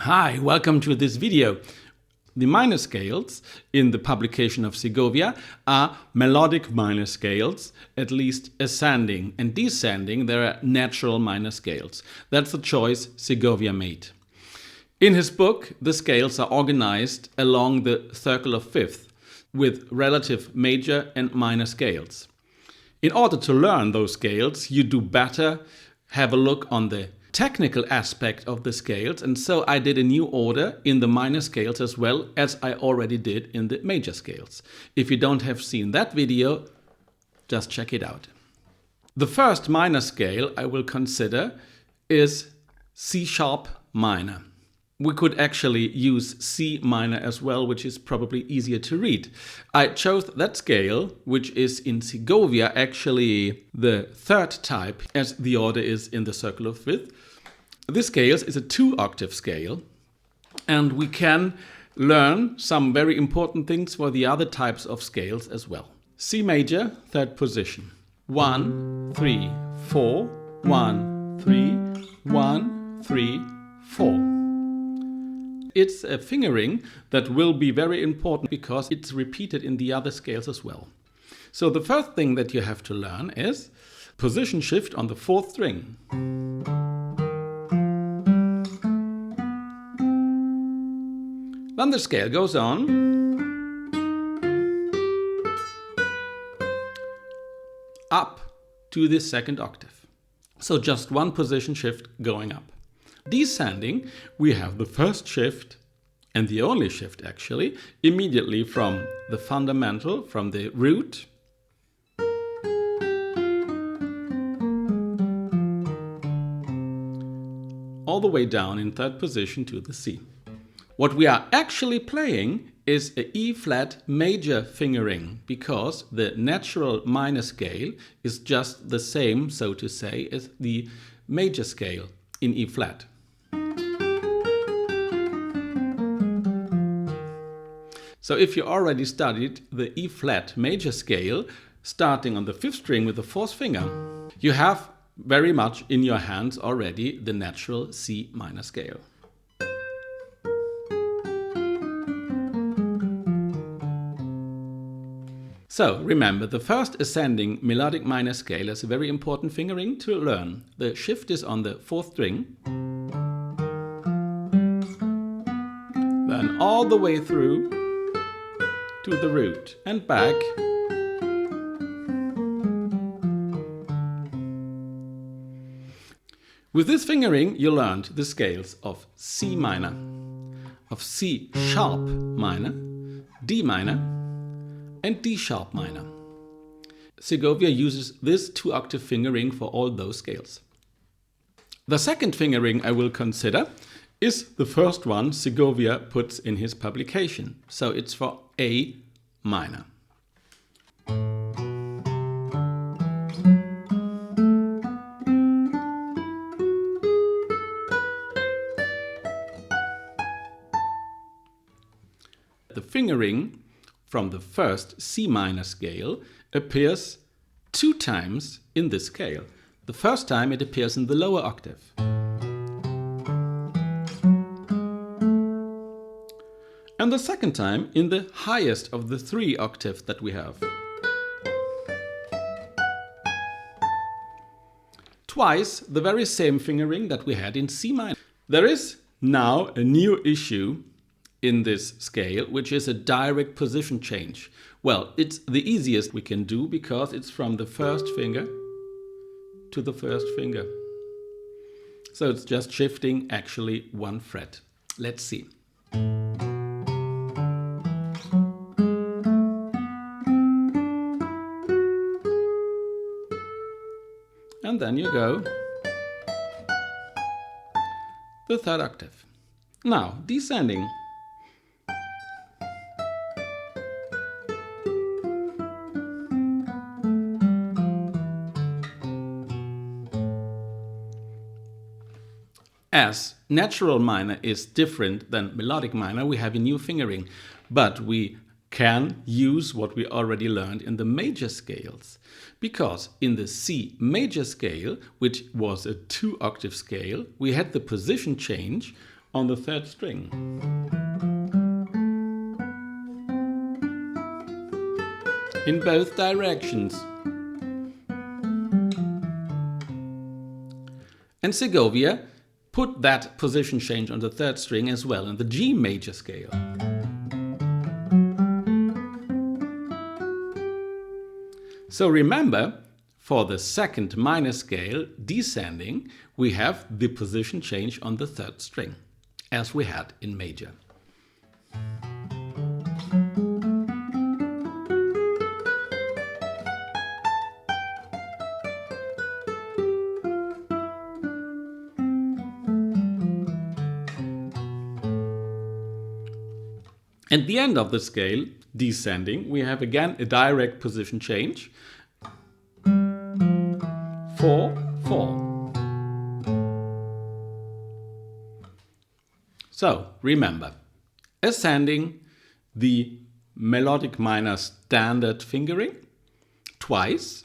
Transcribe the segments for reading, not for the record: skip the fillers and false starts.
Hi, welcome to this video. The minor scales in the publication of Segovia are melodic minor scales, at least ascending, and descending there are natural minor scales. That's the choice Segovia made. In his book, the scales are organized along the circle of fifth with relative major and minor scales. In order to learn those scales, you do better have a look on the technical aspect of the scales, and so I did a new order in the minor scales as well as I already did in the major scales. If you don't have seen that video, just check it out. The first minor scale I will consider is C sharp minor. We could actually use C minor as well, which is probably easier to read. I chose that scale, which is in Segovia actually the third type, as the order is in the circle of fifth. This scale is a 2-octave scale, and we can learn some very important things for the other types of scales as well. C major, third position. 1, 3, 4, 1, 3, 1, 3, 4. It's a fingering that will be very important because it's repeated in the other scales as well. So the first thing that you have to learn is position shift on the 4th string. Then the scale goes on up to the 2nd octave. So just one position shift going up. Descending, we have the first shift and the only shift actually, immediately from the fundamental, from the root, all the way down in 3rd position to the C. What we are actually playing is a E flat major fingering because the natural minor scale is just the same, so to say, as the major scale in E flat. So if you already studied the E flat major scale, starting on the 5th string with the 4th finger, you have very much in your hands already the natural C minor scale. So remember, the first ascending melodic minor scale is a very important fingering to learn. The shift is on the 4th string, then all the way through to the root and back. With this fingering, you learned the scales of C minor, of C sharp minor, D minor, and D sharp minor. Segovia uses this 2-octave fingering for all those scales. The second fingering I will consider is the first one Segovia puts in his publication. So it's for A minor. The fingering from the first C minor scale appears 2 times in this scale. The first time it appears in the lower octave. And the second time in the highest of the 3 octaves that we have. Twice the very same fingering that we had in C minor. There is now a new issue in this scale, which is a direct position change. Well, it's the easiest we can do because it's from the 1st finger to the 1st finger. So it's just shifting actually 1 fret. Let's see. And then you go the 3rd octave. Now, descending. As natural minor is different than melodic minor, we have a new fingering, but we can use what we already learned in the major scales. Because in the C major scale, which was a 2-octave scale, we had the position change on the third string. In both directions. And Segovia put that position change on the third string as well in the G major scale. So remember, for the second minor scale, descending, we have the position change on the third string, as we had in major. At the end of the scale, descending, we have again a direct position change. 4, 4. So, remember, ascending, the melodic minor standard fingering, twice.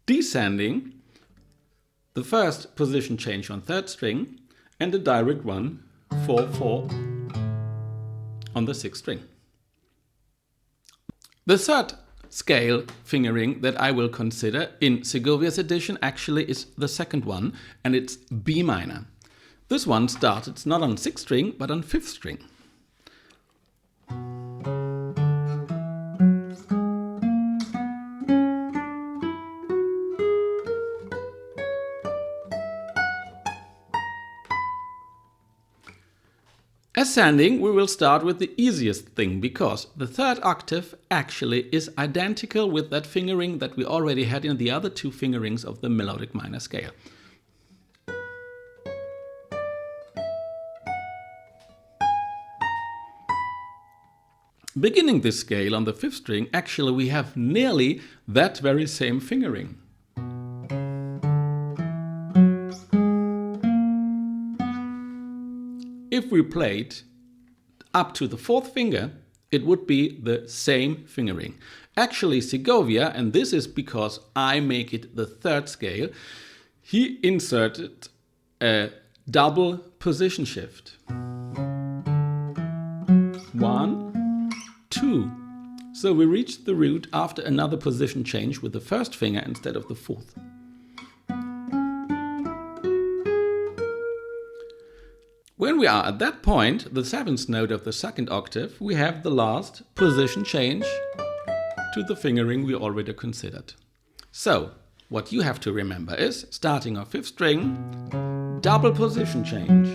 Descending, the first position change on third string, and the direct one, 4, 4, on the sixth string. The third scale fingering that I will consider in Segovia's edition actually is the second one, and it's B minor. This one started not on sixth string, but on fifth string. Ascending, we will start with the easiest thing, because the third octave actually is identical with that fingering that we already had in the other two fingerings of the melodic minor scale. Beginning this scale on the fifth string, actually we have nearly that very same fingering. If we played up to the fourth finger, it would be the same fingering. Actually, Segovia, and this is because I make it the third scale, he inserted a double position shift. 1, 2. So we reached the root after another position change with the first finger instead of the fourth. When we are at that point, the seventh note of the second octave, we have the last position change to the fingering we already considered. So, what you have to remember is, starting on fifth string, double position change.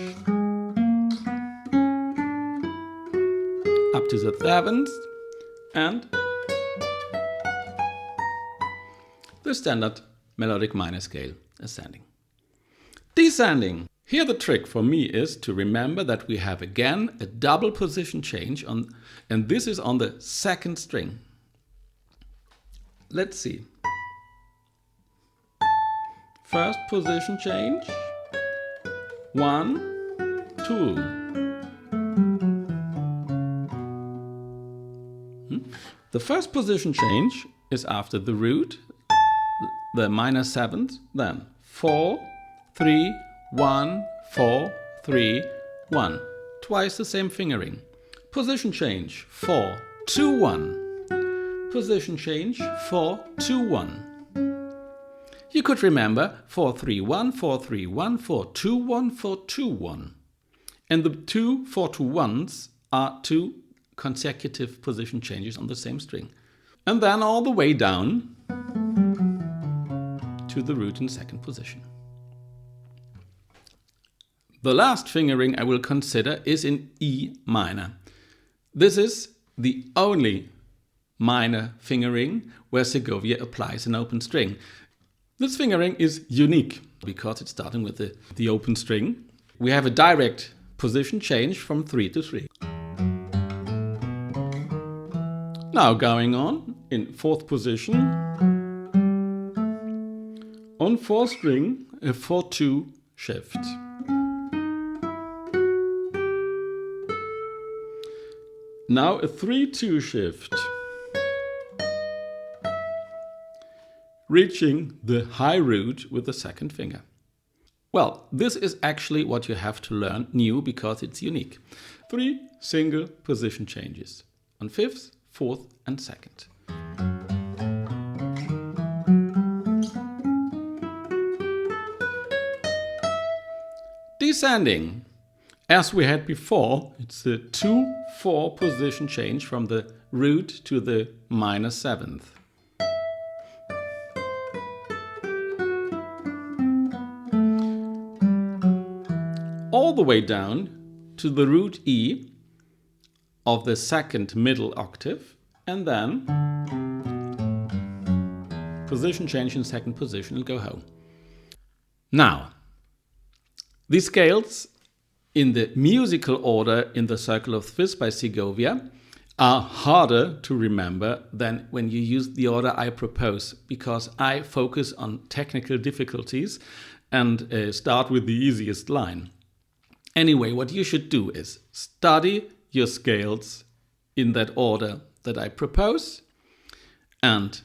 Up to the seventh, and the standard melodic minor scale ascending. Descending. Here the trick for me is to remember that we have again a double position change on, and this is on the second string. Let's see. First position change, 1, 2. The first position change is after the root, the minor seventh, then 4, 3, 1, 4, 3, 1. Twice the same fingering. Position change, 4, 2, 1. Position change, 4, 2, 1. You could remember 4, 3, 1, 4, 3, 1, 4, 2, 1, 4, 2, 1. And the two 4, 2, 1s are two consecutive position changes on the same string. And then all the way down to the root in second position. The last fingering I will consider is in E minor. This is the only minor fingering where Segovia applies an open string. This fingering is unique because it's starting with the open string. We have a direct position change from 3 to 3. Now going on in fourth position. On fourth string, a 4-2 shift. Now a 3-2 shift, reaching the high root with the second finger. Well, this is actually what you have to learn new because it's unique. 3 single position changes on 5th, 4th and 2nd. Descending. As we had before, it's a 2-4 position change from the root to the minor 7th. All the way down to the root E of the 2nd middle octave, and then position change in 2nd position and go home. Now, these scales in the musical order in the Circle of Fifths by Segovia are harder to remember than when you use the order I propose, because I focus on technical difficulties and start with the easiest line. Anyway, what you should do is study your scales in that order that I propose, and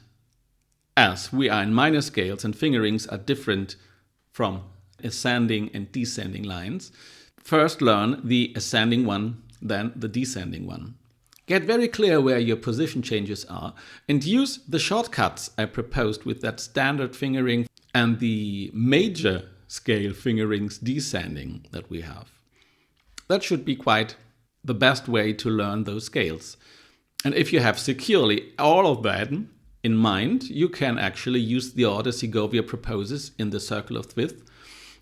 as we are in minor scales and fingerings are different from ascending and descending lines, first learn the ascending one, then the descending one. Get very clear where your position changes are and use the shortcuts I proposed with that standard fingering and the major scale fingerings descending that we have. That should be quite the best way to learn those scales. And if you have securely all of that in mind, you can actually use the order Segovia proposes in the Circle of Fifths,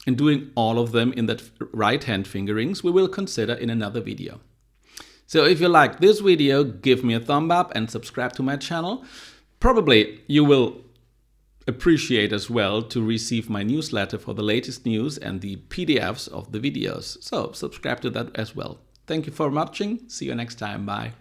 and doing all of them in that right-hand fingerings we will consider in another video. So if you like this video, give me a thumb up and subscribe to my channel. Probably you will appreciate as well to receive my newsletter for the latest news and the PDFs of the videos. So subscribe to that as well. Thank you for watching. See you next time. Bye.